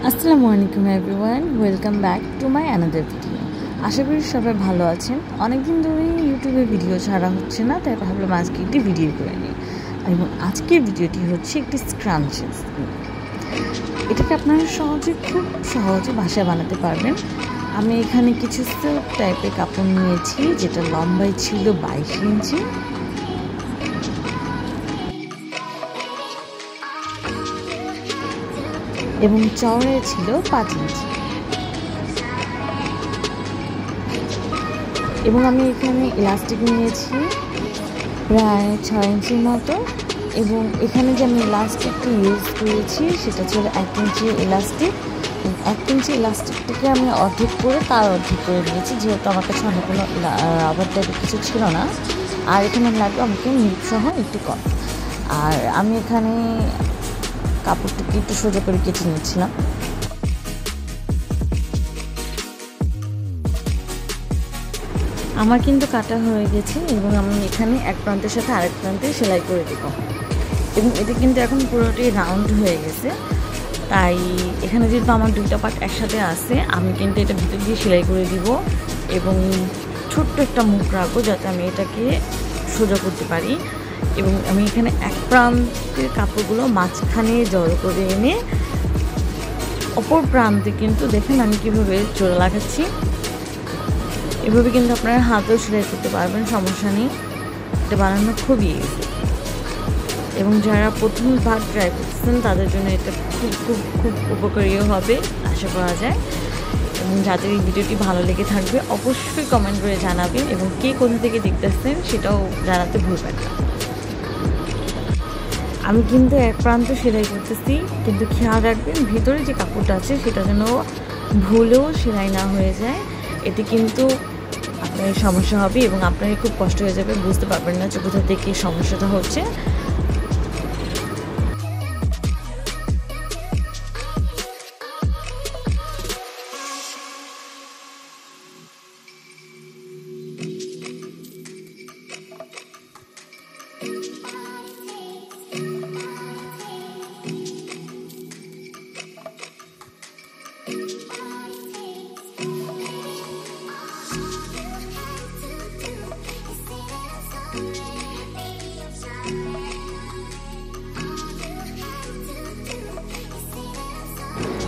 আসসালামু আলাইকুম everyone, welcome back to my another video. আশা করি সবাই ভালো আছেন। অনেকদিন ধরেই ইউটিউবে ভিডিও ছাড়া হচ্ছে না, তাই ভাবলাম আজকে একটি ভিডিও করে নিই। এবং আজকের ভিডিওটি হচ্ছে একটি স্ক্রাঞ্চেস। এটাকে আপনারা খুব সহজে বাসায় বানাতে পারবেন। আমি এখানে কিছু সিল্ক টাইপের কাপড় নিয়েছি, যেটা লম্বায় ছিল 22 ইঞ্চি এবং চওড়ায় ছিল 5 ইঞ্চি। এবং আমি এখানে ইলাস্টিক নিয়েছি প্রায় 6 ইঞ্চির মতো। এবং এখানে যে আমি ইলাস্টিকটি ইউজ করেছি সেটা ছিল 1 ইঞ্চি ইলাস্টিক। 1 ইঞ্চি ইলাস্টিকটাকে আমি অর্ধেক করে তার অর্ধেক করে দিয়েছি, যেহেতু আমার কাছে অন্য কোনো রাবার টাইপের কিছু ছিল না। আর এখানে লাগবে আমাকে নিপ সহ একটু কম। আর আমি এখানে কাপড়টাকে একটু সোজা করে কেটে নিয়েছিলাম। আমার কিন্তু কাটা হয়ে গেছে এবং আমি এখানে এক প্রান্তের সাথে আরেক প্রান্তে সেলাই করে দেব। এবং এটা কিন্তু এখন পুরোটাই রাউন্ড হয়ে গেছে, তাই এখানে যেহেতু আমার দুইটা পার্ট একসাথে আছে, আমি কিন্তু এটা ভিতর দিয়ে সেলাই করে দিব এবং ছোট্ট একটা মুখ রাখবো যাতে আমি এটাকে সোজা করতে পারি। এবং আমি এখানে এক প্রান্তের কাপড়গুলো মাঝখানে জড়ো করে এনে অপর প্রান্তে কিন্তু দেখেন আমি কীভাবে জোড়া লাগাচ্ছি। এভাবে কিন্তু আপনারা হাতেও সেলাই করতে পারবেন, সমস্যা নেই। এটা বানানো খুবই ইজি এবং যারা প্রথমবার ট্রাই করতেছেন তাদের জন্য এটা খুব খুব খুব উপকারীও হবে আশা করা যায়। এবং যাদের এই ভিডিওটি ভালো লেগে থাকবে অবশ্যই কমেন্ট করে জানাবেন এবং কে কোথা থেকে দেখতেছেন সেটাও জানাতে ভুলবেন না। আমি কিন্তু এক প্রান্ত সেলাই করতেছি, কিন্তু খেয়াল রাখবেন ভিতরে যে কাপড়টা আছে সেটা যেন ভুলেও সেলাই না হয়ে যায়। এতে কিন্তু আপনার সমস্যা হবে এবং আপনার খুব কষ্ট হয়ে যাবে, বুঝতে পারবেন না যে কোথা থেকে সমস্যাটা হচ্ছে।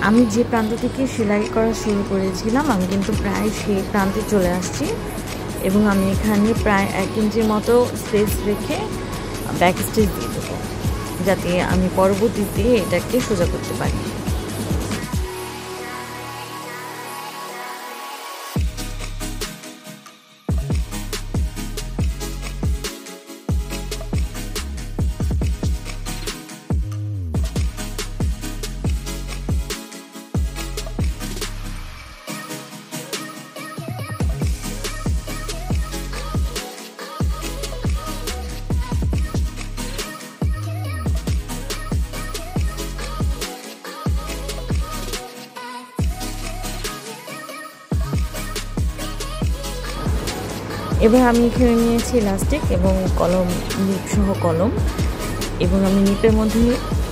আমি যে প্রান্ত থেকে সেলাই করা শুরু করেছিলাম আমি কিন্তু প্রায় সেই প্রান্তে চলে আসছি এবং আমি এখানে প্রায় 1 ইঞ্চির মতো স্পেস রেখে ব্যাক স্টিচ দিয়ে দেবো, যাতে আমি পরবর্তীতে এটাকে সোজা করতে পারি। এবার আমি এখানে নিয়েছি ইলাস্টিক এবং কলম, নিপ সহ কলম। এবং আমি নিপের মধ্যে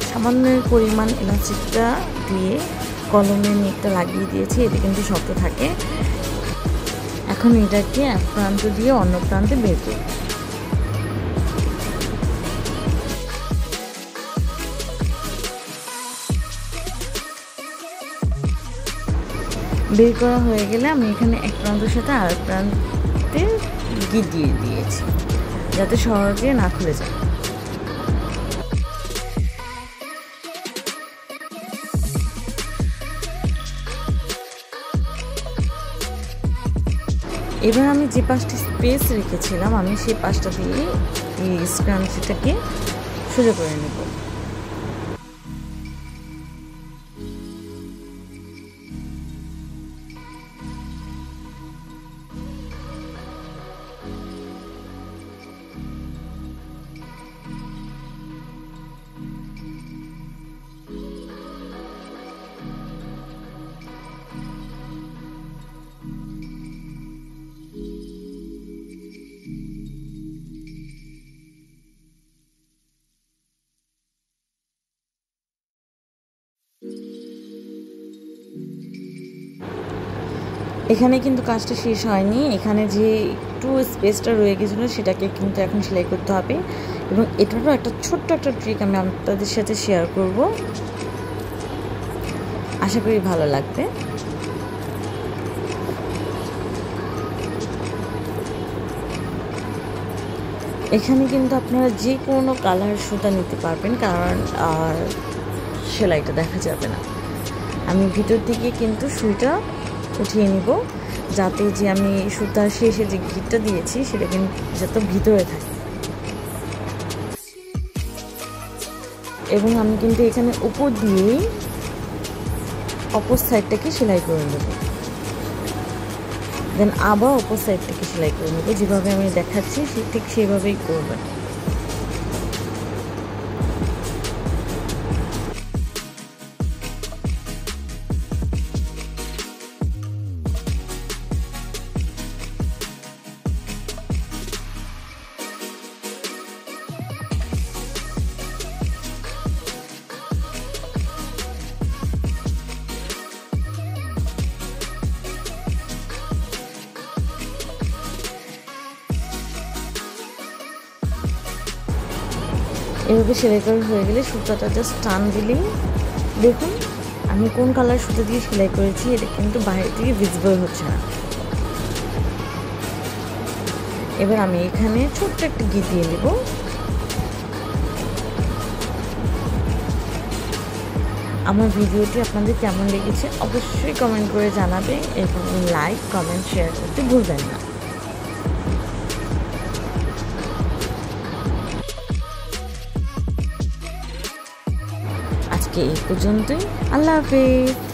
সামান্য পরিমাণ ইলাস্টিকটা দিয়ে কলমের নিপটা লাগিয়ে দিয়েছি, এতে কিন্তু শক্ত থাকে। এখন এটাকে এক প্রান্ত দিয়ে অন্য প্রান্তে বের করি। বের করা হয়ে গেলে আমি এখানে এক প্রান্তের সাথে আরেক প্রান্তে গিট দিয়ে দিয়েছি, যাতে সহজে না খুলে যায়। এবার আমি যে পাশটি স্পেস রেখেছিলাম আমি সেই পাশটা দিয়ে এই স্ক্রাঞ্চিটাকে সোজা করে নেব। এখানে কিন্তু কাজটা শেষ হয়নি, এখানে যে একটু স্পেসটা রয়ে গেছিলো সেটাকে কিন্তু এখন সেলাই করতে হবে। এবং এটারও একটা ছোট্ট একটা ট্রিক আমি আপনাদের সাথে শেয়ার করব, আশা করি ভালো লাগবে। এখানে কিন্তু আপনারা যে কোনো কালার সুতা নিতে পারবেন, কারণ সেলাইটা দেখা যাবে না। আমি ভিতর থেকে কিন্তু সুইটা উঠিয়ে নিব, যাতে যে আমি সুতার শেষে যে গিটটা দিয়েছি সেটা কিন্তু যাতে ভিতরে থাকে। এবং আমি কিন্তু এখানে উপর দিয়েই অপর সাইডটাকে সেলাই করে নেব, দেন আবার অপর সাইডটাকে সেলাই করে নেব। যেভাবে আমি দেখাচ্ছি ঠিক সেভাবেই করবেন। এভাবে সেলাই করা হয়ে গেলে সুতাটা জাস্ট টান দিলেই, দেখুন আমি কোন কালার সুতা দিয়ে সেলাই করেছি এটা কিন্তু বাইরে থেকে ভিজিবল হচ্ছে না। এবার আমি এখানে ছোট্ট একটা গিট দিয়ে দেব। আমার ভিডিওটি আপনাদের কেমন লেগেছে অবশ্যই কমেন্ট করে জানাবে, এবং লাইক কমেন্ট শেয়ার করতে ভুলবেন না। আজকে এই পর্যন্তই, আল্লাহ হাফেজ।